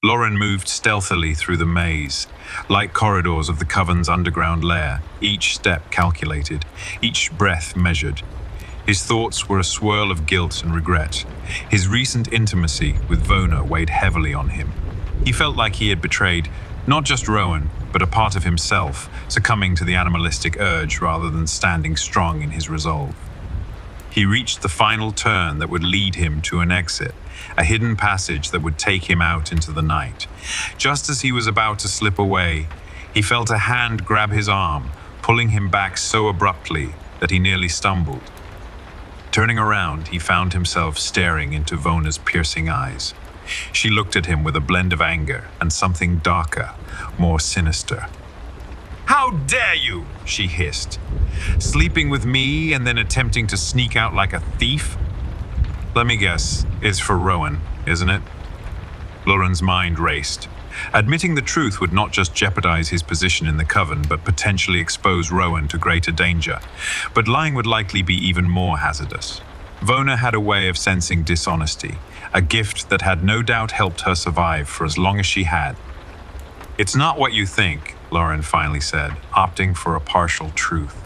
Loren moved stealthily through the maze, light corridors of the Coven's underground lair, each step calculated, each breath measured. His thoughts were a swirl of guilt and regret. His recent intimacy with Vona weighed heavily on him. He felt like he had betrayed not just Rowan, but a part of himself, succumbing to the animalistic urge rather than standing strong in his resolve. He reached the final turn that would lead him to an exit, a hidden passage that would take him out into the night. Just as he was about to slip away, he felt a hand grab his arm, pulling him back so abruptly that he nearly stumbled. Turning around, he found himself staring into Vona's piercing eyes. She looked at him with a blend of anger and something darker, more sinister. "How dare you?" she hissed. "Sleeping with me and then attempting to sneak out like a thief? Let me guess, it's for Rowan, isn't it?" Loren's mind raced. Admitting the truth would not just jeopardize his position in the Coven, but potentially expose Rowan to greater danger. But lying would likely be even more hazardous. Vona had a way of sensing dishonesty, a gift that had no doubt helped her survive for as long as she had. "It's not what you think," Loren finally said, opting for a partial truth.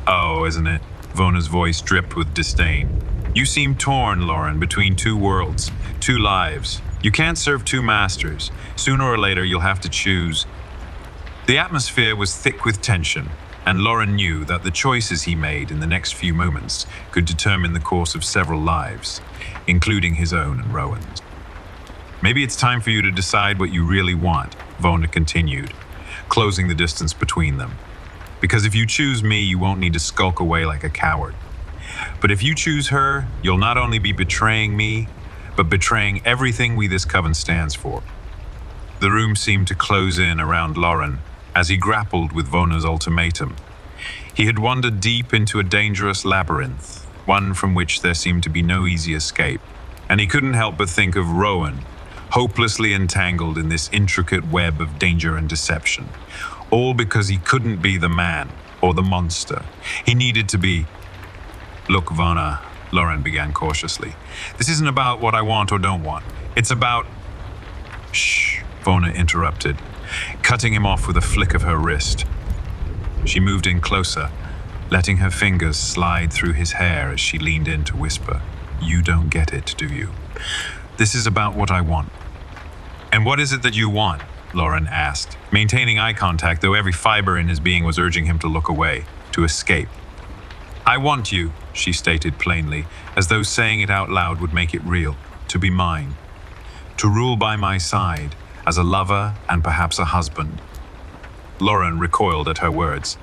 "Oh, isn't it?" Vona's voice dripped with disdain. "You seem torn, Loren, between two worlds, two lives. You can't serve two masters. Sooner or later, you'll have to choose." The atmosphere was thick with tension, and Loren knew that the choices he made in the next few moments could determine the course of several lives, including his own and Rowan's. "Maybe it's time for you to decide what you really want," Vona continued, closing the distance between them. "Because if you choose me, you won't need to skulk away like a coward. But if you choose her, you'll not only be betraying me, but betraying everything this Coven stands for." The room seemed to close in around Loren as he grappled with Vona's ultimatum. He had wandered deep into a dangerous labyrinth, one from which there seemed to be no easy escape, and he couldn't help but think of Rowan, hopelessly entangled in this intricate web of danger and deception, all because he couldn't be the man or the monster. He needed to be. "Look, Vona," Loren began cautiously. "This isn't about what I want or don't want. It's about—" "Shh," Vona interrupted, cutting him off with a flick of her wrist. She moved in closer, letting her fingers slide through his hair as she leaned in to whisper, "You don't get it, do you? This is about what I want." "And what is it that you want?" Loren asked, maintaining eye contact, though every fiber in his being was urging him to look away, to escape. "I want you," she stated plainly, as though saying it out loud would make it real, "to be mine. To rule by my side, as a lover and perhaps a husband." Loren recoiled at her words.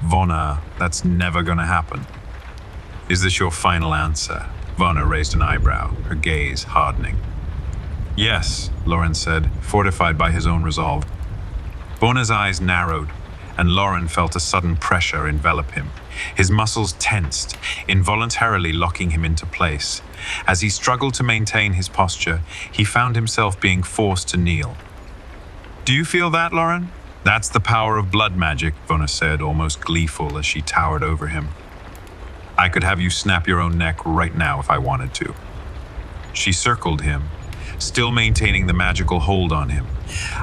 "Vona, that's never gonna happen." "Is this your final answer?" Vona raised an eyebrow, her gaze hardening. "Yes," Loren said, fortified by his own resolve. Vona's eyes narrowed, and Loren felt a sudden pressure envelop him. His muscles tensed, involuntarily locking him into place. As he struggled to maintain his posture, he found himself being forced to kneel. "Do you feel that, Loren?" "That's the power of blood magic," Vona said, almost gleeful as she towered over him. "I could have you snap your own neck right now if I wanted to." She circled him, still maintaining the magical hold on him.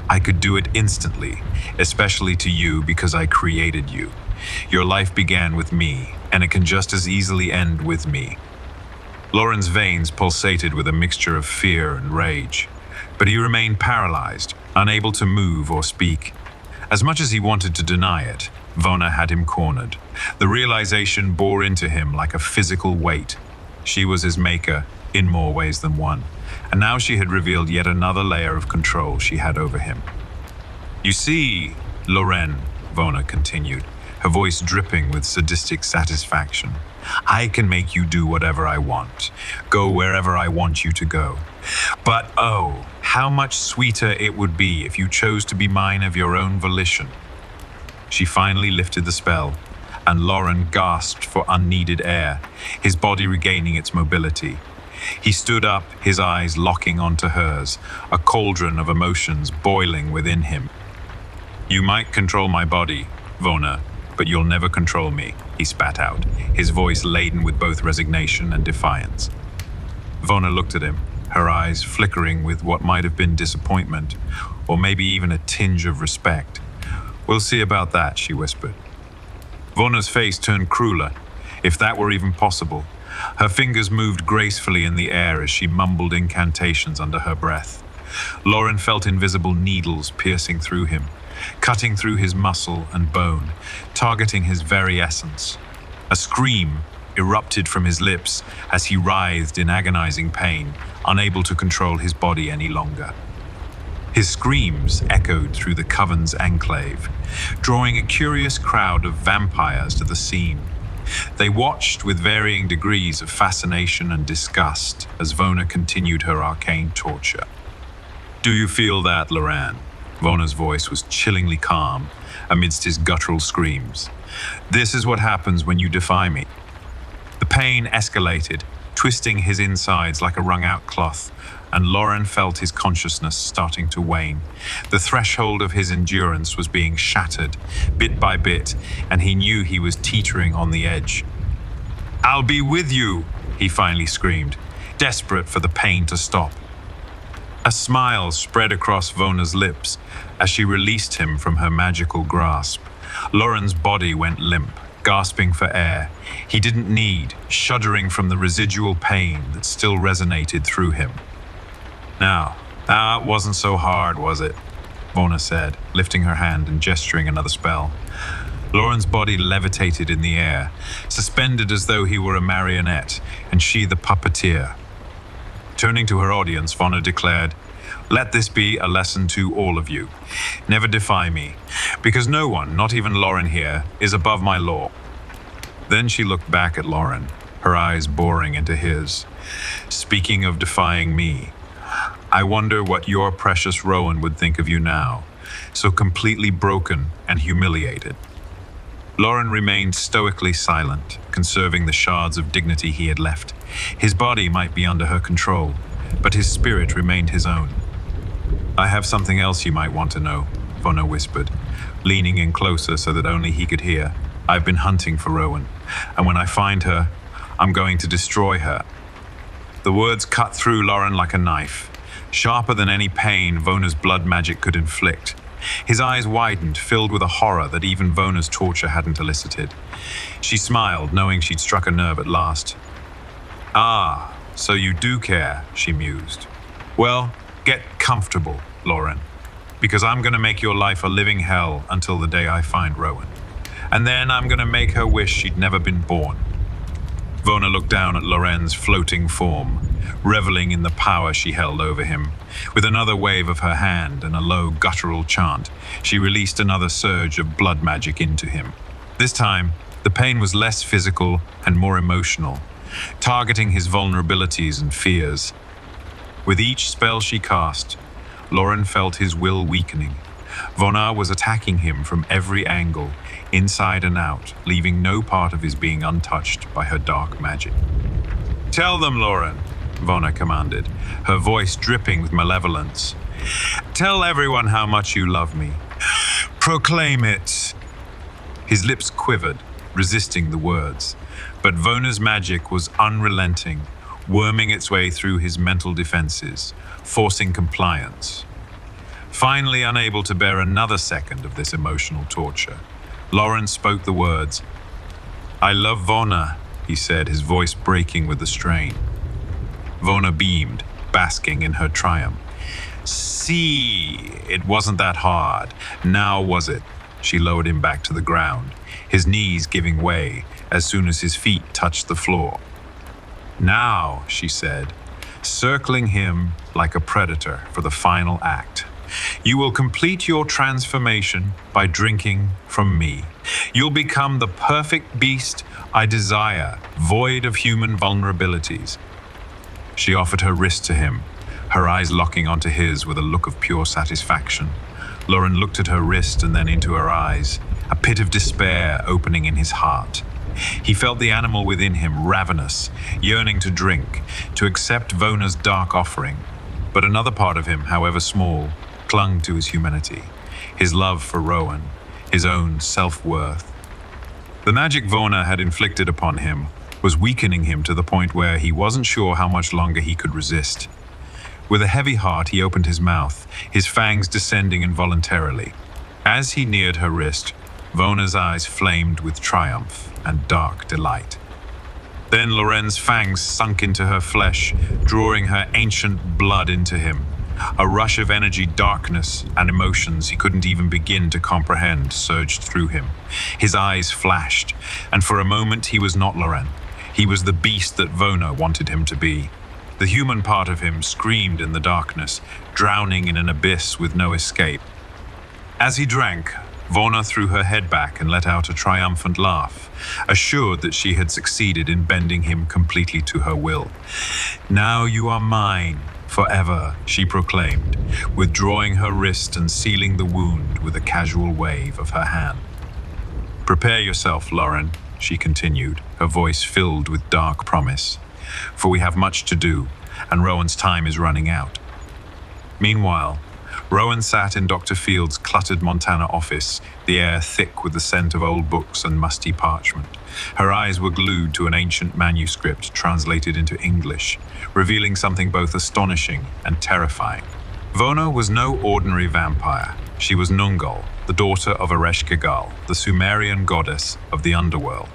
"I could do it instantly, especially to you because I created you. Your life began with me, and it can just as easily end with me." Loren's veins pulsated with a mixture of fear and rage, but he remained paralyzed, unable to move or speak. As much as he wanted to deny it, Vona had him cornered. The realization bore into him like a physical weight. She was his maker in more ways than one, and now she had revealed yet another layer of control she had over him. "You see, Loren," Vona continued, her voice dripping with sadistic satisfaction, "I can make you do whatever I want, go wherever I want you to go. But oh, how much sweeter it would be if you chose to be mine of your own volition." She finally lifted the spell, and Loren gasped for unneeded air, his body regaining its mobility. He stood up, his eyes locking onto hers, a cauldron of emotions boiling within him. "You might control my body, Vona, but you'll never control me," he spat out, his voice laden with both resignation and defiance. Vona looked at him, her eyes flickering with what might have been disappointment, or maybe even a tinge of respect. "We'll see about that," she whispered. Vona's face turned crueler, if that were even possible. Her fingers moved gracefully in the air as she mumbled incantations under her breath. Loren felt invisible needles piercing through him, cutting through his muscle and bone, targeting his very essence. A scream erupted from his lips as he writhed in agonizing pain, unable to control his body any longer. His screams echoed through the Coven's enclave, drawing a curious crowd of vampires to the scene. They watched with varying degrees of fascination and disgust as Vona continued her arcane torture. "Do you feel that, Loren?" Vona's voice was chillingly calm amidst his guttural screams. "This is what happens when you defy me." The pain escalated, twisting his insides like a wrung-out cloth, and Loren felt his consciousness starting to wane. The threshold of his endurance was being shattered, bit by bit, and he knew he was teetering on the edge. "I'll be with you," he finally screamed, desperate for the pain to stop. A smile spread across Vona's lips as she released him from her magical grasp. Loren's body went limp, gasping for air. He didn't need, shuddering from the residual pain that still resonated through him. Now, it wasn't so hard, was it?" Vona said, lifting her hand and gesturing another spell. Loren's body levitated in the air, suspended as though he were a marionette, and she the puppeteer. Turning to her audience, Vona declared, "Let this be a lesson to all of you. Never defy me, because no one, not even Loren here, is above my law." Then she looked back at Loren, her eyes boring into his. "Speaking of defying me, I wonder what your precious Rowan would think of you now, so completely broken and humiliated." Loren remained stoically silent, conserving the shards of dignity he had left. His body might be under her control, but his spirit remained his own. "I have something else you might want to know," Vona whispered, leaning in closer so that only he could hear. "I've been hunting for Rowan, and when I find her, I'm going to destroy her." The words cut through Loren like a knife, sharper than any pain Vona's blood magic could inflict. His eyes widened, filled with a horror that even Vona's torture hadn't elicited. She smiled, knowing she'd struck a nerve at last. "Ah, so you do care," she mused. "Well, get comfortable, Loren, because I'm going to make your life a living hell until the day I find Rowan. And then I'm going to make her wish she'd never been born." Vona looked down at Loren's floating form, reveling in the power she held over him. With another wave of her hand and a low guttural chant, she released another surge of blood magic into him. This time, the pain was less physical and more emotional, targeting his vulnerabilities and fears. With each spell she cast, Loren felt his will weakening. Vona was attacking him from every angle, inside and out, leaving no part of his being untouched by her dark magic. "Tell them, Loren," Vona commanded, her voice dripping with malevolence. "Tell everyone how much you love me. Proclaim it." His lips quivered, resisting the words, but Vona's magic was unrelenting, worming its way through his mental defenses, forcing compliance. Finally unable to bear another second of this emotional torture, Loren spoke the words. "I love Vona," he said, his voice breaking with the strain. Vona beamed, basking in her triumph. "See, it wasn't that hard. Now was it?" She lowered him back to the ground, his knees giving way as soon as his feet touched the floor. "Now," she said, circling him like a predator for the final act. "You will complete your transformation by drinking from me. You'll become the perfect beast I desire, void of human vulnerabilities." She offered her wrist to him, her eyes locking onto his with a look of pure satisfaction. Loren looked at her wrist and then into her eyes, a pit of despair opening in his heart. He felt the animal within him ravenous, yearning to drink, to accept Vona's dark offering. But another part of him, however small, clung to his humanity, his love for Rowan, his own self-worth. The magic Vona had inflicted upon him was weakening him to the point where he wasn't sure how much longer he could resist. With a heavy heart, he opened his mouth, his fangs descending involuntarily. As he neared her wrist, Vona's eyes flamed with triumph and dark delight. Then Loren's fangs sunk into her flesh, drawing her ancient blood into him. A rush of energy, darkness, and emotions he couldn't even begin to comprehend surged through him. His eyes flashed, and for a moment he was not Loren. He was the beast that Vona wanted him to be. The human part of him screamed in the darkness, drowning in an abyss with no escape. As he drank, Vona threw her head back and let out a triumphant laugh, assured that she had succeeded in bending him completely to her will. "Now you are mine, forever," she proclaimed, withdrawing her wrist and sealing the wound with a casual wave of her hand. "Prepare yourself, Loren," she continued, her voice filled with dark promise, "for we have much to do, and Rowan's time is running out." Meanwhile, Rowan sat in Dr. Field's cluttered Montana office, the air thick with the scent of old books and musty parchment. Her eyes were glued to an ancient manuscript translated into English, revealing something both astonishing and terrifying. Vona was no ordinary vampire. She was Nungal, the daughter of Ereshkigal, the Sumerian goddess of the underworld.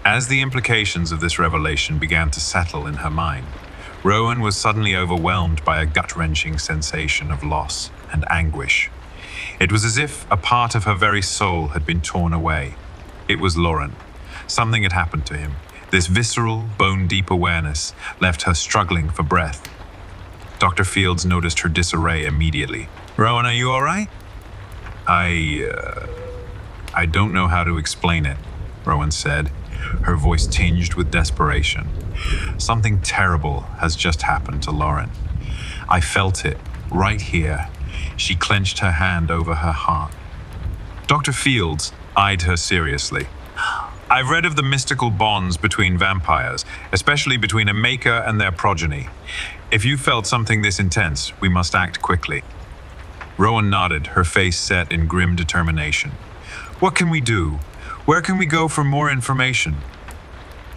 As the implications of this revelation began to settle in her mind, Rowan was suddenly overwhelmed by a gut-wrenching sensation of loss and anguish. It was as if a part of her very soul had been torn away. It was Loren. Something had happened to him. This visceral, bone-deep awareness left her struggling for breath. Dr. Fields noticed her disarray immediately. "Rowan, are you all right?" I don't know how to explain it," Rowan said, her voice tinged with desperation. "Something terrible has just happened to Loren. I felt it, right here." She clenched her hand over her heart. Dr. Fields eyed her seriously. "I've read of the mystical bonds between vampires, especially between a maker and their progeny. If you felt something this intense, we must act quickly." Rowan nodded, her face set in grim determination. "What can we do? Where can we go for more information?"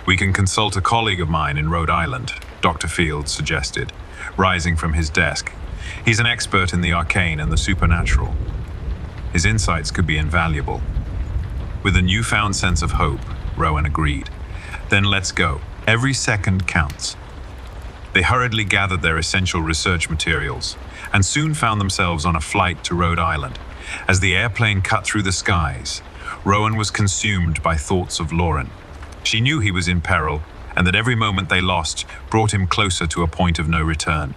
"We can consult a colleague of mine in Rhode Island," Dr. Fields suggested, rising from his desk. "He's an expert in the arcane and the supernatural. His insights could be invaluable." With a newfound sense of hope, Rowan agreed. "Then let's go. Every second counts." They hurriedly gathered their essential research materials and soon found themselves on a flight to Rhode Island. As the airplane cut through the skies, Rowan was consumed by thoughts of Loren. She knew he was in peril, and that every moment they lost brought him closer to a point of no return.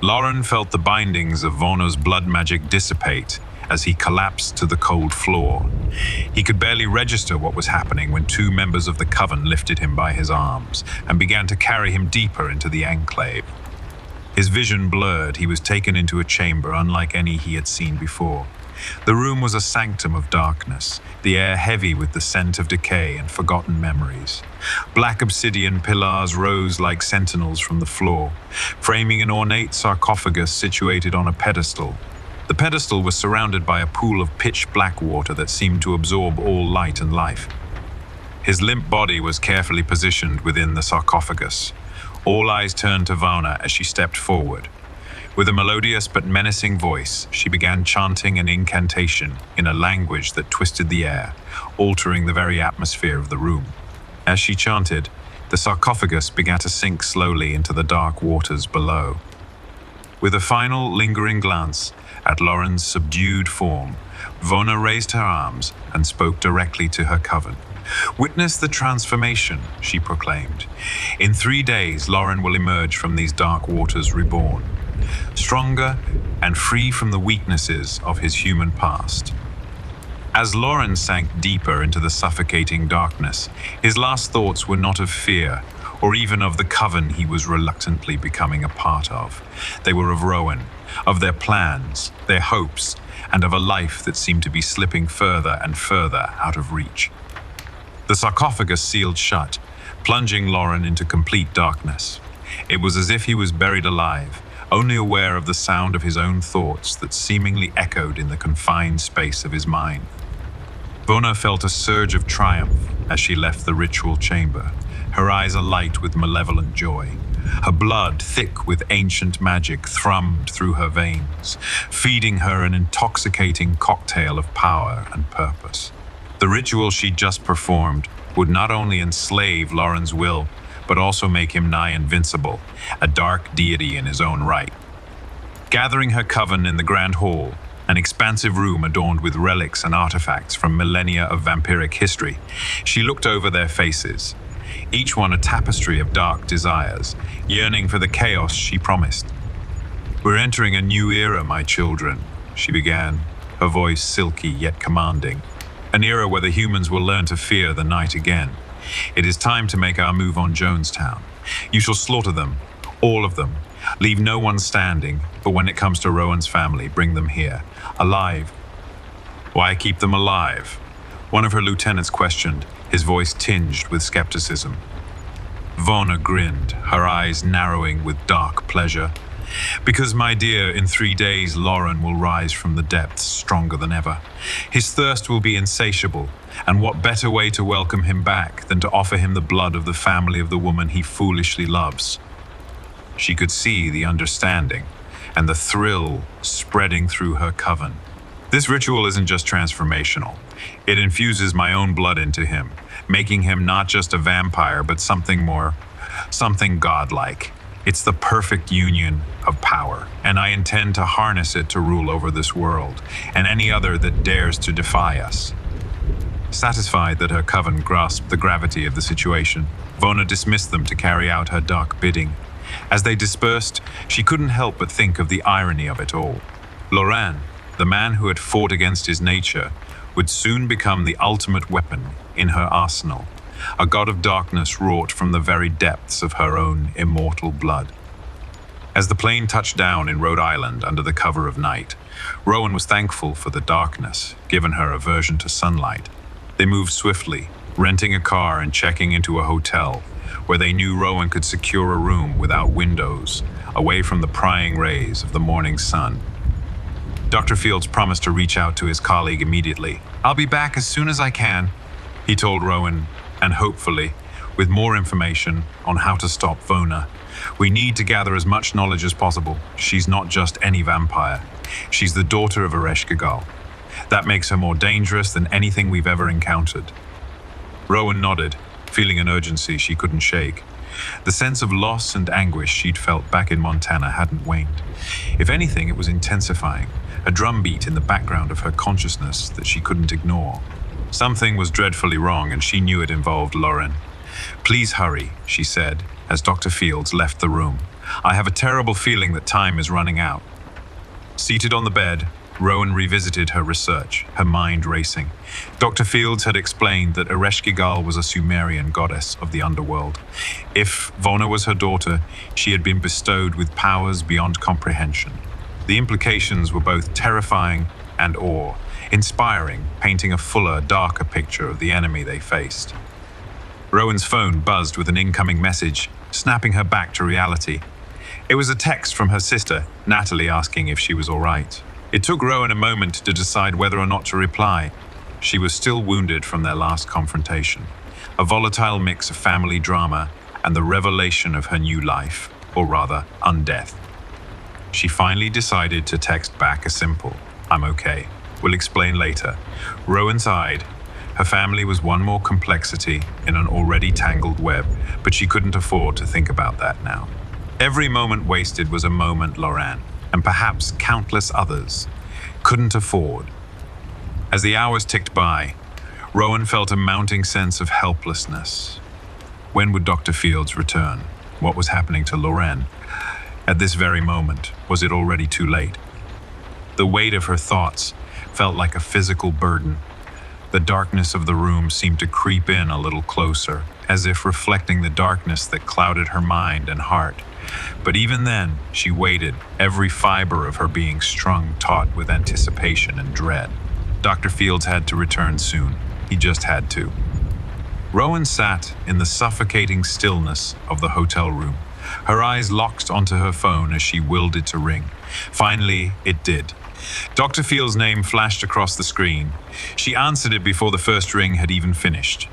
Loren felt the bindings of Vona's blood magic dissipate as he collapsed to the cold floor. He could barely register what was happening when two members of the coven lifted him by his arms and began to carry him deeper into the enclave. His vision blurred, he was taken into a chamber unlike any he had seen before. The room was a sanctum of darkness, the air heavy with the scent of decay and forgotten memories. Black obsidian pillars rose like sentinels from the floor, framing an ornate sarcophagus situated on a pedestal. The pedestal was surrounded by a pool of pitch-black water that seemed to absorb all light and life. His limp body was carefully positioned within the sarcophagus. All eyes turned to Vona as she stepped forward. With a melodious but menacing voice, she began chanting an incantation in a language that twisted the air, altering the very atmosphere of the room. As she chanted, the sarcophagus began to sink slowly into the dark waters below. With a final, lingering glance at Loren's subdued form, Vona raised her arms and spoke directly to her coven. "Witness the transformation," she proclaimed. "In 3 days, Loren will emerge from these dark waters reborn, stronger and free from the weaknesses of his human past." As Loren sank deeper into the suffocating darkness, his last thoughts were not of fear, or even of the coven he was reluctantly becoming a part of. They were of Rowan, of their plans, their hopes, and of a life that seemed to be slipping further and further out of reach. The sarcophagus sealed shut, plunging Loren into complete darkness. It was as if he was buried alive, only aware of the sound of his own thoughts that seemingly echoed in the confined space of his mind. Vona felt a surge of triumph as she left the ritual chamber, her eyes alight with malevolent joy. Her blood, thick with ancient magic, thrummed through her veins, feeding her an intoxicating cocktail of power and purpose. The ritual she'd just performed would not only enslave Loren's will, but also make him nigh invincible, a dark deity in his own right. Gathering her coven in the grand hall, an expansive room adorned with relics and artifacts from millennia of vampiric history, she looked over their faces, each one a tapestry of dark desires, yearning for the chaos she promised. "We're entering a new era, my children," she began, her voice silky yet commanding. "An era where the humans will learn to fear the night again. It is time to make our move on Jonestown. You shall slaughter them, all of them. Leave no one standing, but when it comes to Rowan's family, bring them here, alive." "Why keep them alive?" one of her lieutenants questioned, his voice tinged with skepticism. Vona grinned, her eyes narrowing with dark pleasure. "Because, my dear, in 3 days Loren will rise from the depths stronger than ever. His thirst will be insatiable, and what better way to welcome him back than to offer him the blood of the family of the woman he foolishly loves?" She could see the understanding and the thrill spreading through her coven. "This ritual isn't just transformational. It infuses my own blood into him, making him not just a vampire, but something more, something godlike. It's the perfect union of power, and I intend to harness it to rule over this world and any other that dares to defy us." Satisfied that her coven grasped the gravity of the situation, Vona dismissed them to carry out her dark bidding. As they dispersed, she couldn't help but think of the irony of it all. Loren, the man who had fought against his nature, would soon become the ultimate weapon in her arsenal, a god of darkness wrought from the very depths of her own immortal blood. As the plane touched down in Rhode Island under the cover of night, Rowan was thankful for the darkness, given her aversion to sunlight. They moved swiftly, renting a car and checking into a hotel, where they knew Rowan could secure a room without windows, away from the prying rays of the morning sun. Dr. Fields promised to reach out to his colleague immediately. "I'll be back as soon as I can," he told Rowan, and hopefully, with more information on how to stop Vona. "We need to gather as much knowledge as possible. She's not just any vampire. She's the daughter of eradicating. That makes her more dangerous than anything we've ever encountered." Rowan nodded, feeling an urgency she couldn't shake. The sense of loss and anguish she'd felt back in Montana hadn't waned. If anything, it was intensifying, a drumbeat in the background of her consciousness that she couldn't ignore. Something was dreadfully wrong, and she knew it involved Loren. "Please hurry," she said, as Dr. Fields left the room. "I have a terrible feeling that time is running out." Seated on the bed, Rowan revisited her research, her mind racing. Dr. Fields had explained that eradicating was a Sumerian goddess of the underworld. If Vona was her daughter, she had been bestowed with powers beyond comprehension. The implications were both terrifying and awe-inspiring, painting a fuller, darker picture of the enemy they faced. Rowan's phone buzzed with an incoming message, snapping her back to reality. It was a text from her sister, Natalie, asking if she was all right. It took Rowan a moment to decide whether or not to reply. She was still wounded from their last confrontation, a volatile mix of family drama and the revelation of her new life, or rather, undeath. She finally decided to text back a simple, "I'm okay. We'll explain later." Rowan sighed. Her family was one more complexity in an already tangled web, but she couldn't afford to think about that now. Every moment wasted was a moment Loren, and perhaps countless others, couldn't afford. As the hours ticked by, Rowan felt a mounting sense of helplessness. When would Dr. Fields return? What was happening to Loren? At this very moment, was it already too late? The weight of her thoughts felt like a physical burden. The darkness of the room seemed to creep in a little closer, as if reflecting the darkness that clouded her mind and heart. But even then, she waited, every fiber of her being strung taut with anticipation and dread. Dr. Fields had to return soon. He just had to. Rowan sat in the suffocating stillness of the hotel room, her eyes locked onto her phone as she willed it to ring. Finally, it did. Dr. Fields' name flashed across the screen. She answered it before the first ring had even finished.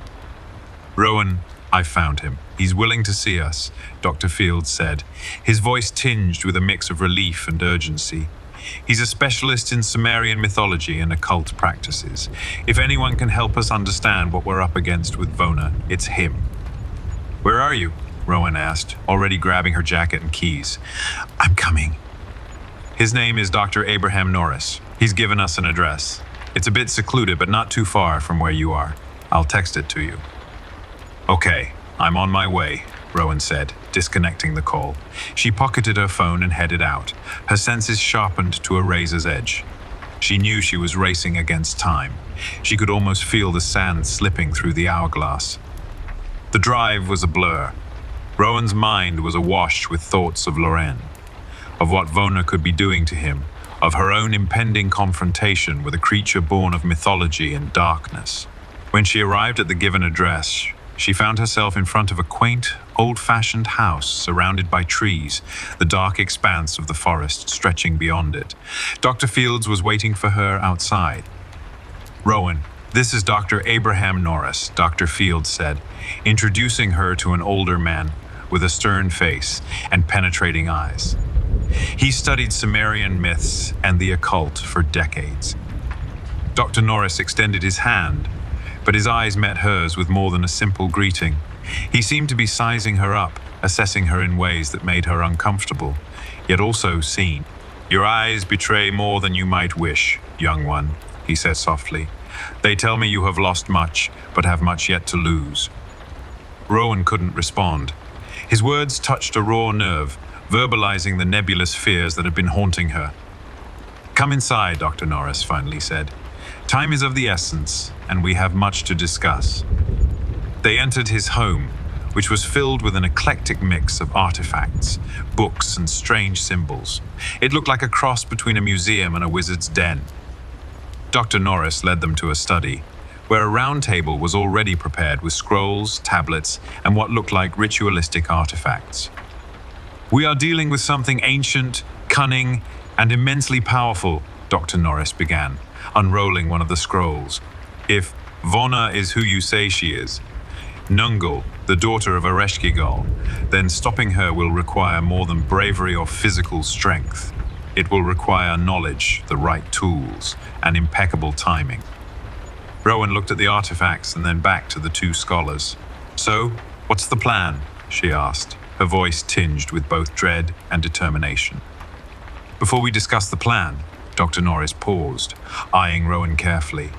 "Rowan, I found him," He's willing to see us, Dr. Fields said, his voice tinged with a mix of relief and urgency. He's a specialist in Sumerian mythology and occult practices. If anyone can help us understand what we're up against with Vona, it's him. Where are you? Rowan asked, already grabbing her jacket and keys. I'm coming. His name is Dr. Abraham Norris. He's given us an address. It's a bit secluded, but not too far from where you are. I'll text it to you. Okay, I'm on my way, Rowan said, disconnecting the call. She pocketed her phone and headed out, her senses sharpened to a razor's edge. She knew she was racing against time. She could almost feel the sand slipping through the hourglass. The drive was a blur. Rowan's mind was awash with thoughts of Loren, of what Vona could be doing to him, of her own impending confrontation with a creature born of mythology and darkness. When she arrived at the given address, she found herself in front of a quaint, old-fashioned house surrounded by trees, the dark expanse of the forest stretching beyond it. Dr. Fields was waiting for her outside. Rowan, this is Dr. Abraham Norris, Dr. Fields said, introducing her to an older man with a stern face and penetrating eyes. He studied Sumerian myths and the occult for decades. Dr. Norris extended his hand, but his eyes met hers with more than a simple greeting. He seemed to be sizing her up, assessing her in ways that made her uncomfortable, yet also seen. Your eyes betray more than you might wish, young one, he said softly. They tell me you have lost much, but have much yet to lose. Rowan couldn't respond. His words touched a raw nerve, verbalizing the nebulous fears that had been haunting her. Come inside, Dr. Norris finally said. Time is of the essence, and we have much to discuss. They entered his home, which was filled with an eclectic mix of artifacts, books, and strange symbols. It looked like a cross between a museum and a wizard's den. Dr. Norris led them to a study, where a round table was already prepared with scrolls, tablets, and what looked like ritualistic artifacts. We are dealing with something ancient, cunning, and immensely powerful, Dr. Norris began, unrolling one of the scrolls. If Vona is who you say she is, Nungul, the daughter of Ereshkigal, then stopping her will require more than bravery or physical strength. It will require knowledge, the right tools, and impeccable timing. Rowan looked at the artifacts and then back to the two scholars. So, what's the plan? She asked, her voice tinged with both dread and determination. Before we discuss the plan, Dr. Norris paused, eyeing Rowan carefully.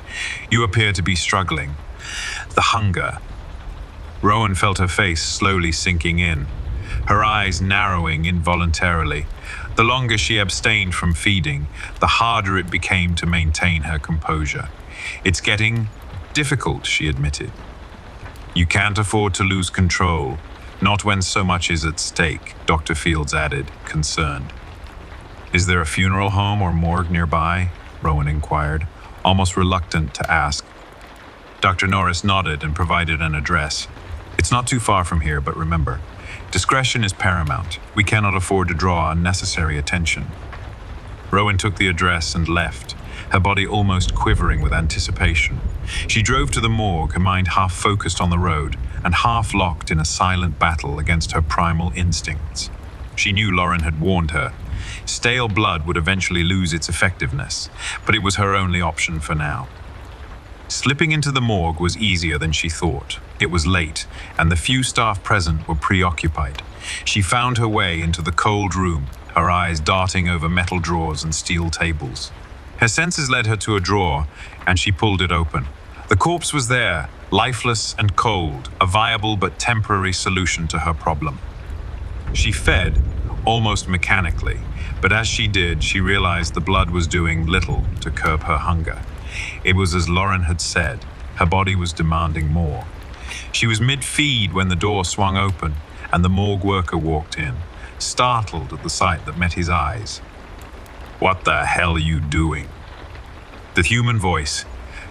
You appear to be struggling. The hunger. Rowan felt her face slowly sinking in, her eyes narrowing involuntarily. The longer she abstained from feeding, the harder it became to maintain her composure. It's getting difficult, she admitted. You can't afford to lose control, not when so much is at stake, Dr. Fields added, concerned. Is there a funeral home or morgue nearby? Rowan inquired, almost reluctant to ask. Dr. Norris nodded and provided an address. It's not too far from here, but remember, discretion is paramount. We cannot afford to draw unnecessary attention. Rowan took the address and left, her body almost quivering with anticipation. She drove to the morgue, her mind half focused on the road and half locked in a silent battle against her primal instincts. She knew Loren had warned her. Stale blood would eventually lose its effectiveness, but it was her only option for now. Slipping into the morgue was easier than she thought. It was late, and the few staff present were preoccupied. She found her way into the cold room, her eyes darting over metal drawers and steel tables. Her senses led her to a drawer, and she pulled it open. The corpse was there, lifeless and cold, a viable but temporary solution to her problem. She fed, almost mechanically, but as she did, she realized the blood was doing little to curb her hunger. It was as Loren had said, her body was demanding more. She was mid-feed when the door swung open and the morgue worker walked in, startled at the sight that met his eyes. What the hell are you doing? The human voice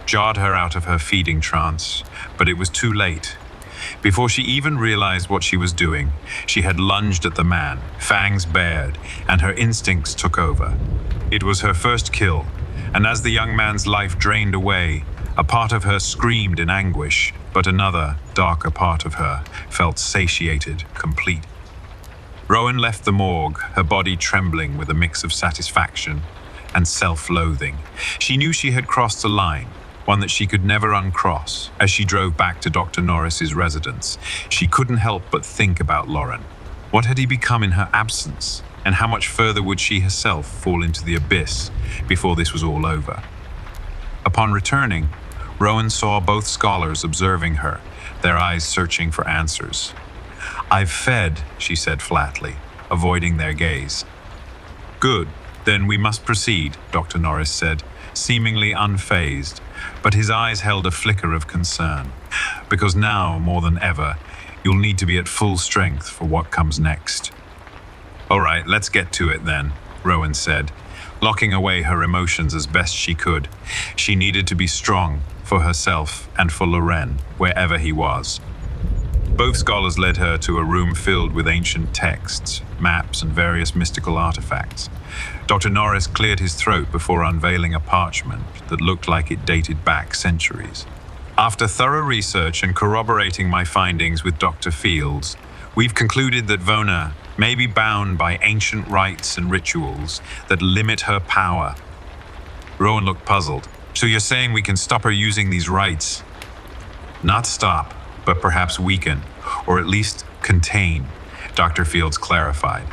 jarred her out of her feeding trance, but it was too late. Before she even realized what she was doing, she had lunged at the man, fangs bared, and her instincts took over. It was her first kill, and as the young man's life drained away, a part of her screamed in anguish, but another, darker part of her felt satiated, complete. Rowan left the morgue, her body trembling with a mix of satisfaction and self-loathing. She knew she had crossed a line, one that she could never uncross. As she drove back to Dr. Norris's residence, she couldn't help but think about Loren. What had he become in her absence? And how much further would she herself fall into the abyss before this was all over? Upon returning, Rowan saw both scholars observing her, their eyes searching for answers. "I've fed," she said flatly, avoiding their gaze. "Good, then we must proceed," Dr. Norris said, seemingly unfazed, but his eyes held a flicker of concern. "Because now, more than ever, you'll need to be at full strength for what comes next." "All right, let's get to it then," Rowan said, locking away her emotions as best she could. She needed to be strong for herself and for Loren, wherever he was. Both scholars led her to a room filled with ancient texts, maps, and various mystical artifacts. Dr. Norris cleared his throat before unveiling a parchment that looked like it dated back centuries. "After thorough research and corroborating my findings with Dr. Fields, we've concluded that Vona may be bound by ancient rites and rituals that limit her power." Rowan looked puzzled. "So you're saying we can stop her using these rites?" "Not stop, but perhaps weaken, or at least contain," Dr. Fields clarified.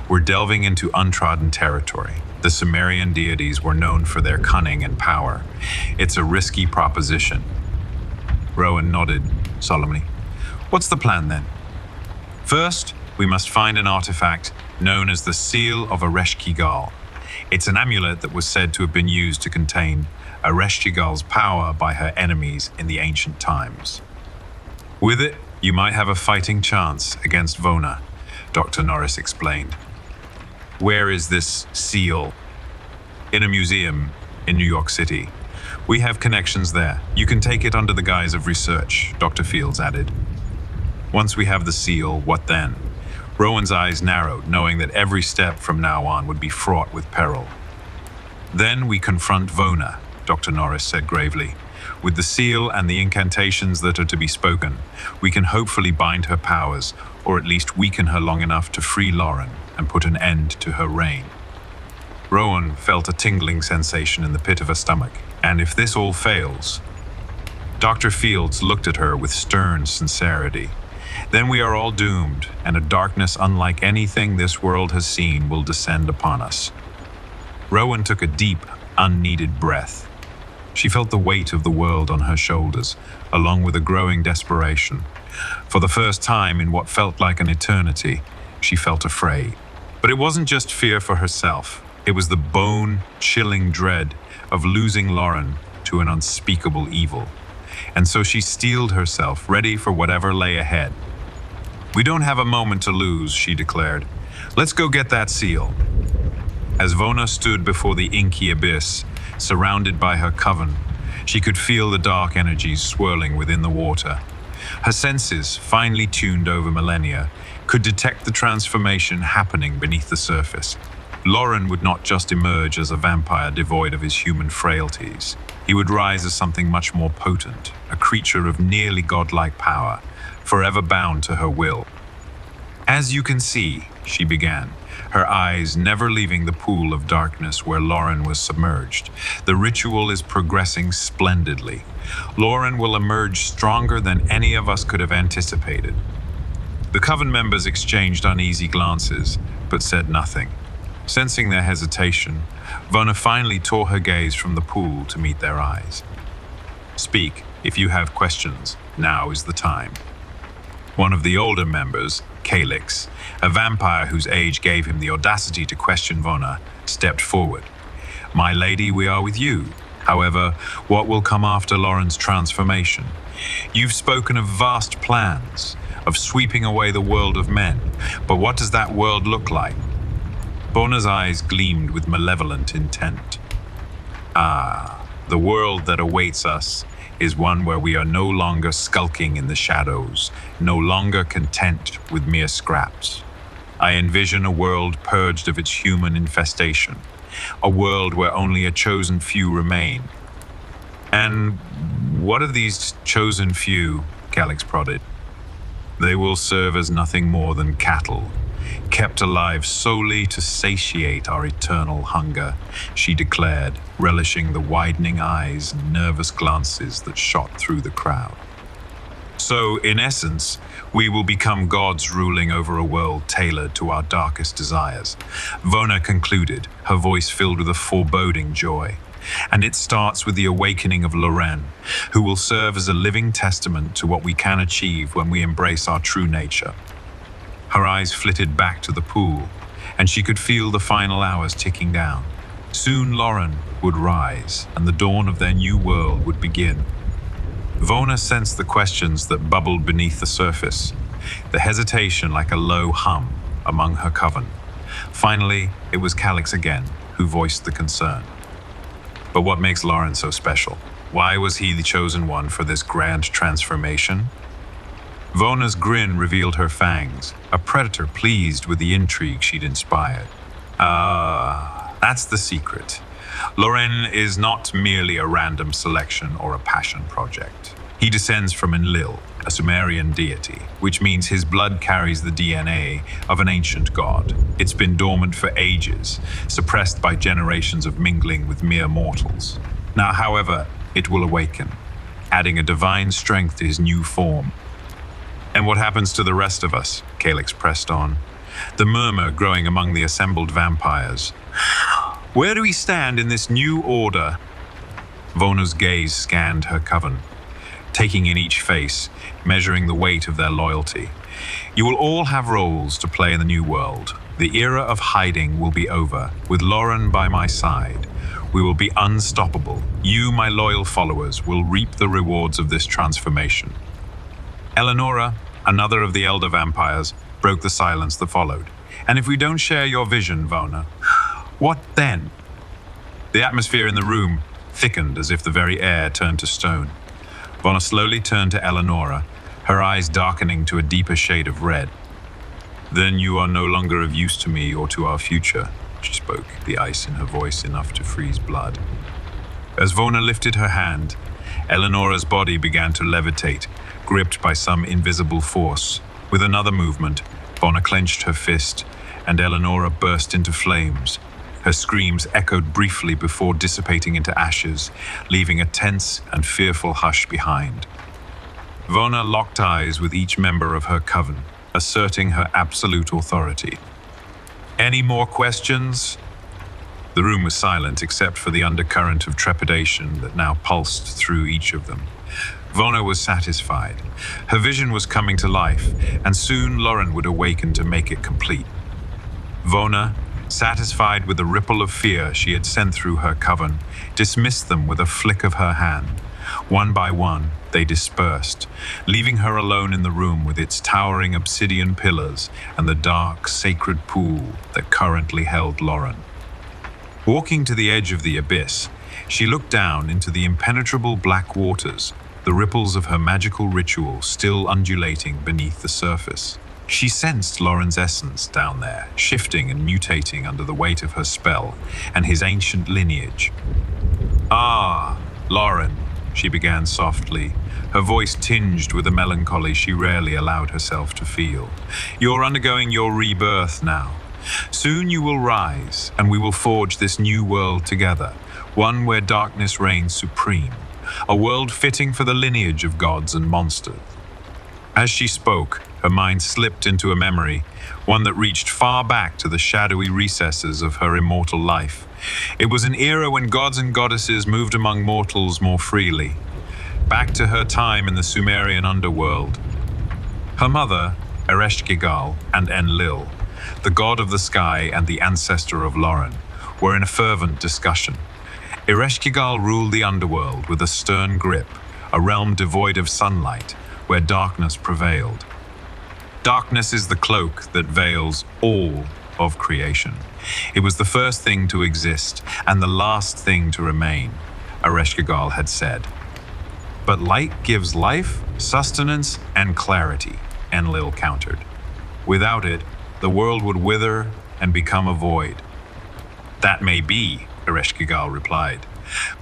"We're delving into untrodden territory. The Sumerian deities were known for their cunning and power. It's a risky proposition." Rowan nodded solemnly. "What's the plan then?" "First, we must find an artifact known as the Seal of Ereshkigal. It's an amulet that was said to have been used to contain Ereshkigal's power by her enemies in the ancient times. With it, you might have a fighting chance against Vona," Dr. Norris explained. "Where is this seal?" "In a museum in New York City. We have connections there. You can take it under the guise of research," Dr. Fields added. "Once we have the seal, what then?" Rowan's eyes narrowed, knowing that every step from now on would be fraught with peril. "Then we confront Vona," Dr. Norris said gravely. "With the seal and the incantations that are to be spoken, we can hopefully bind her powers, or at least weaken her long enough to free Loren and put an end to her reign." Rowan felt a tingling sensation in the pit of her stomach. "And if this all fails?" Dr. Fields looked at her with stern sincerity. "Then we are all doomed, and a darkness unlike anything this world has seen will descend upon us." Rowan took a deep, unneeded breath. She felt the weight of the world on her shoulders, along with a growing desperation. For the first time in what felt like an eternity, she felt afraid. But it wasn't just fear for herself. It was the bone-chilling dread of losing Loren to an unspeakable evil. And so she steeled herself, ready for whatever lay ahead. "We don't have a moment to lose," she declared. "Let's go get that seal." As Vona stood before the inky abyss, surrounded by her coven, she could feel the dark energies swirling within the water. Her senses, finely tuned over millennia, could detect the transformation happening beneath the surface. Loren would not just emerge as a vampire devoid of his human frailties. He would rise as something much more potent, a creature of nearly godlike power, forever bound to her will. "As you can see," she began, her eyes never leaving the pool of darkness where Loren was submerged, "the ritual is progressing splendidly. Loren will emerge stronger than any of us could have anticipated." The coven members exchanged uneasy glances, but said nothing. Sensing their hesitation, Vona finally tore her gaze from the pool to meet their eyes. "Speak, if you have questions. Now is the time." One of the older members, Calix, a vampire whose age gave him the audacity to question Vona, stepped forward. "My lady, we are with you. However, what will come after Loren's transformation? You've spoken of vast plans, of sweeping away the world of men, but what does that world look like?" Vona's eyes gleamed with malevolent intent. "Ah, the world that awaits us is one where we are no longer skulking in the shadows, no longer content with mere scraps. I envision a world purged of its human infestation, a world where only a chosen few remain." "And what of these chosen few?" Calix prodded. They will serve as nothing more than cattle, kept alive solely to satiate our eternal hunger, she declared, relishing the widening eyes and nervous glances that shot through the crowd. So, in essence, we will become gods ruling over a world tailored to our darkest desires, Vona concluded, her voice filled with a foreboding joy. And it starts with the awakening of Loren, who will serve as a living testament to what we can achieve when we embrace our true nature. Her eyes flitted back to the pool, and she could feel the final hours ticking down. Soon Loren would rise, and the dawn of their new world would begin. Vona sensed the questions that bubbled beneath the surface, the hesitation like a low hum among her coven. Finally, it was Calix again who voiced the concern. But what makes Loren so special? Why was he the chosen one for this grand transformation? Vona's grin revealed her fangs, a predator pleased with the intrigue she'd inspired. That's the secret. Loren is not merely a random selection or a passion project. He descends from Enlil, a Sumerian deity, which means his blood carries the DNA of an ancient god. It's been dormant for ages, suppressed by generations of mingling with mere mortals. Now, however, it will awaken, adding a divine strength to his new form. And what happens to the rest of us? Calix pressed on, the murmur growing among the assembled vampires. Where do we stand in this new order? Vona's gaze scanned her coven, taking in each face, measuring the weight of their loyalty. You will all have roles to play in the new world. The era of hiding will be over. With Loren by my side, we will be unstoppable. You, my loyal followers, will reap the rewards of this transformation. Eleonora, another of the elder vampires, broke the silence that followed. And if we don't share your vision, Vona, what then? The atmosphere in the room thickened as if the very air turned to stone. Vona slowly turned to Eleonora, her eyes darkening to a deeper shade of red. Then you are no longer of use to me or to our future, she spoke, the ice in her voice enough to freeze blood. As Vona lifted her hand, Eleonora's body began to levitate, gripped by some invisible force. With another movement, Vona clenched her fist, and Eleonora burst into flames. Her screams echoed briefly before dissipating into ashes, leaving a tense and fearful hush behind. Vona locked eyes with each member of her coven, asserting her absolute authority. Any more questions? The room was silent except for the undercurrent of trepidation that now pulsed through each of them. Vona was satisfied. Her vision was coming to life, and soon Loren would awaken to make it complete. Vona, satisfied with the ripple of fear she had sent through her coven, dismissed them with a flick of her hand. One by one, they dispersed, leaving her alone in the room with its towering obsidian pillars and the dark, sacred pool that currently held Loren. Walking to the edge of the abyss, she looked down into the impenetrable black waters, the ripples of her magical ritual still undulating beneath the surface. She sensed Loren's essence down there, shifting and mutating under the weight of her spell and his ancient lineage. Ah, Loren, she began softly, her voice tinged with a melancholy she rarely allowed herself to feel. You're undergoing your rebirth now. Soon you will rise, and we will forge this new world together, one where darkness reigns supreme, a world fitting for the lineage of gods and monsters. As she spoke, her mind slipped into a memory, one that reached far back to the shadowy recesses of her immortal life. It was an era when gods and goddesses moved among mortals more freely, back to her time in the Sumerian underworld. Her mother, Ereshkigal and Enlil, the god of the sky and the ancestor of Loren, were in a fervent discussion. Ereshkigal ruled the underworld with a stern grip, a realm devoid of sunlight, where darkness prevailed. Darkness is the cloak that veils all of creation. It was the first thing to exist and the last thing to remain, Ereshkigal had said. But light gives life, sustenance, and clarity, Enlil countered. Without it, the world would wither and become a void. That may be, Ereshkigal replied,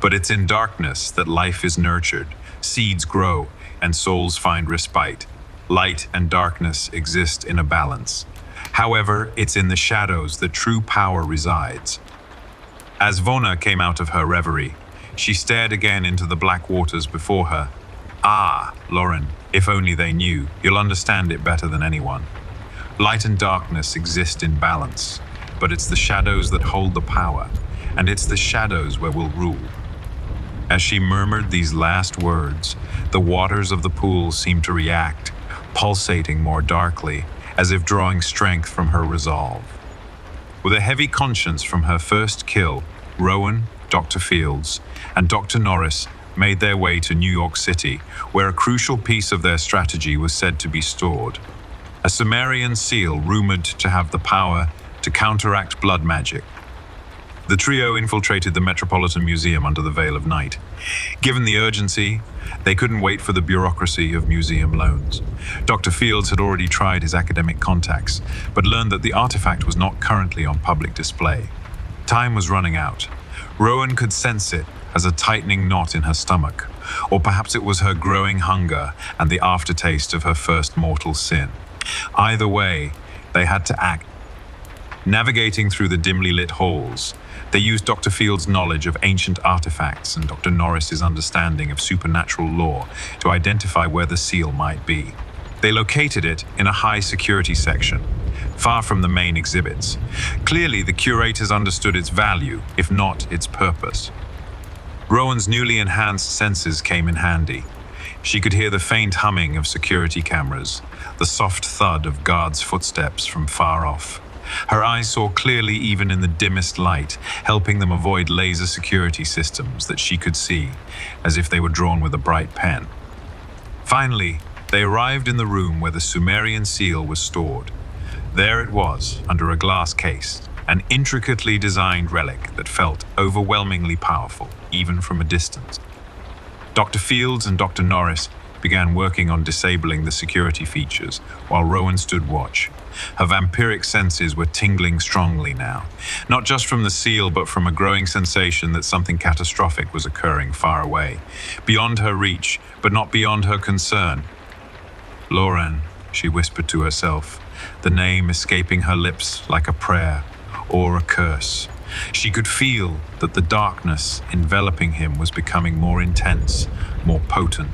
but it's in darkness that life is nurtured, seeds grow, and souls find respite. Light and darkness exist in a balance. However, it's in the shadows that true power resides. As Vona came out of her reverie, she stared again into the black waters before her. Ah, Loren, if only they knew, you'll understand it better than anyone. Light and darkness exist in balance, but it's the shadows that hold the power, and it's the shadows where we'll rule. As she murmured these last words, the waters of the pool seemed to react, pulsating more darkly, as if drawing strength from her resolve. With a heavy conscience from her first kill, Rowan, Dr. Fields, and Dr. Norris made their way to New York City, where a crucial piece of their strategy was said to be stored. A Sumerian seal rumored to have the power to counteract blood magic. The trio infiltrated the Metropolitan Museum under the veil of night. Given the urgency, they couldn't wait for the bureaucracy of museum loans. Dr. Fields had already tried his academic contacts, but learned that the artifact was not currently on public display. Time was running out. Rowan could sense it as a tightening knot in her stomach, or perhaps it was her growing hunger and the aftertaste of her first mortal sin. Either way, they had to act. Navigating through the dimly lit halls, they used Dr. Fields' knowledge of ancient artifacts and Dr. Norris's understanding of supernatural lore to identify where the seal might be. They located it in a high-security section, far from the main exhibits. Clearly, the curators understood its value, if not its purpose. Rowan's newly enhanced senses came in handy. She could hear the faint humming of security cameras, the soft thud of guards' footsteps from far off. Her eyes saw clearly even in the dimmest light, helping them avoid laser security systems that she could see, as if they were drawn with a bright pen. Finally, they arrived in the room where the Sumerian seal was stored. There it was, under a glass case, an intricately designed relic that felt overwhelmingly powerful, even from a distance. Dr. Fields and Dr. Norris began working on disabling the security features, while Rowan stood watch. Her vampiric senses were tingling strongly now, not just from the seal, but from a growing sensation that something catastrophic was occurring far away, beyond her reach, but not beyond her concern. Loren, she whispered to herself, the name escaping her lips like a prayer or a curse. She could feel that the darkness enveloping him was becoming more intense, more potent.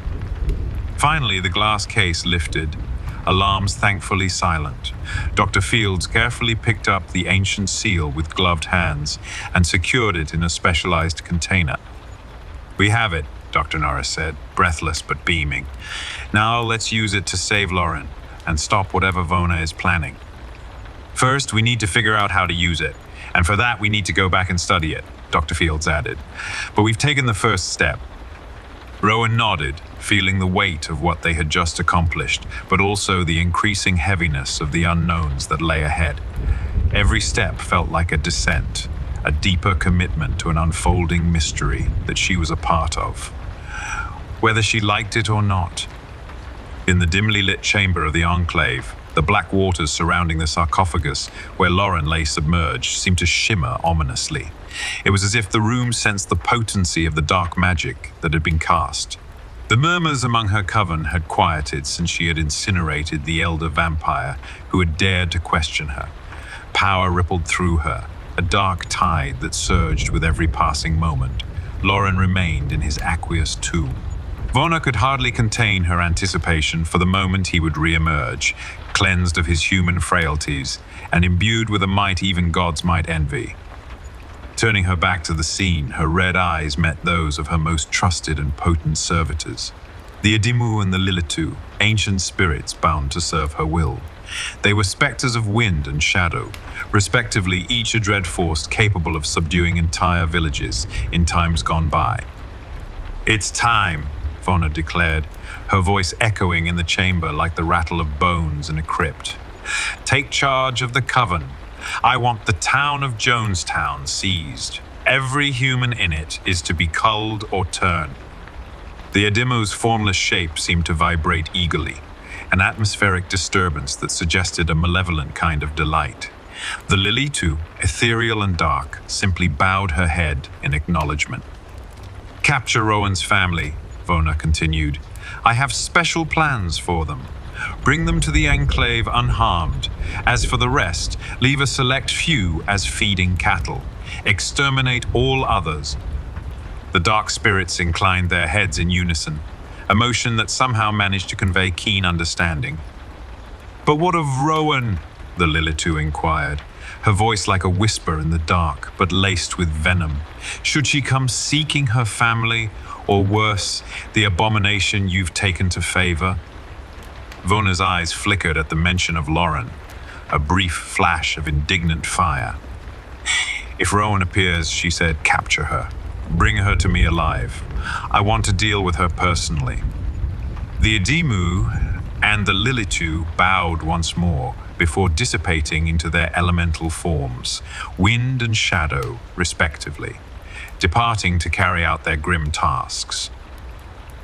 Finally, the glass case lifted, alarms thankfully silent. Dr. Fields carefully picked up the ancient seal with gloved hands and secured it in a specialized container. "We have it," Dr. Norris said, breathless but beaming. "Now let's use it to save Loren and stop whatever Vona is planning. First, we need to figure out how to use it, and for that we need to go back and study it," Dr. Fields added. "But we've taken the first step." Rowan nodded, feeling the weight of what they had just accomplished, but also the increasing heaviness of the unknowns that lay ahead. Every step felt like a descent, a deeper commitment to an unfolding mystery that she was a part of, whether she liked it or not. In the dimly lit chamber of the Enclave, the black waters surrounding the sarcophagus where Loren lay submerged seemed to shimmer ominously. It was as if the room sensed the potency of the dark magic that had been cast. The murmurs among her coven had quieted since she had incinerated the elder vampire who had dared to question her. Power rippled through her, a dark tide that surged with every passing moment. Loren remained in his aqueous tomb. Vona could hardly contain her anticipation for the moment he would re-emerge, cleansed of his human frailties and imbued with a might even gods might envy. Turning her back to the scene, her red eyes met those of her most trusted and potent servitors, the Edimu and the Lilitu, ancient spirits bound to serve her will. They were specters of wind and shadow, respectively each a dread force capable of subduing entire villages in times gone by. "It's time," Vona declared, her voice echoing in the chamber like the rattle of bones in a crypt. "Take charge of the coven. I want the town of Jonestown seized. Every human in it is to be culled or turned." The Edimu's formless shape seemed to vibrate eagerly, an atmospheric disturbance that suggested a malevolent kind of delight. The Lilitu, ethereal and dark, simply bowed her head in acknowledgement. "Capture Rowan's family," Vona continued. I have special plans for them. Bring them to the enclave unharmed. As for the rest, leave a select few as feeding cattle. Exterminate all others." The dark spirits inclined their heads in unison, a motion that somehow managed to convey keen understanding. "But what of Rowan?" the Lilitu inquired, her voice like a whisper in the dark, but laced with venom. "Should she come seeking her family, or worse, the abomination you've taken to favor?" Vona's eyes flickered at the mention of Loren, a brief flash of indignant fire. "If Rowan appears," she said, "capture her. Bring her to me alive. I want to deal with her personally." The Edimu and the Lilitu bowed once more before dissipating into their elemental forms, wind and shadow, respectively, departing to carry out their grim tasks.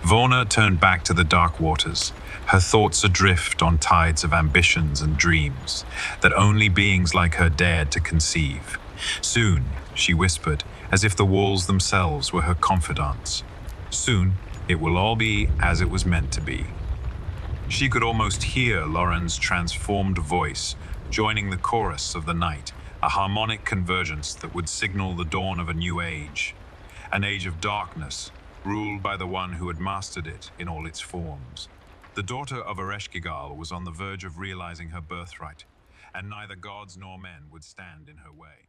Vona turned back to the dark waters, her thoughts adrift on tides of ambitions and dreams that only beings like her dared to conceive. "Soon," she whispered, as if the walls themselves were her confidants. "Soon, it will all be as it was meant to be." She could almost hear Loren's transformed voice joining the chorus of the night, a harmonic convergence that would signal the dawn of a new age, an age of darkness, ruled by the one who had mastered it in all its forms. The daughter of Ereshkigal was on the verge of realizing her birthright, and neither gods nor men would stand in her way.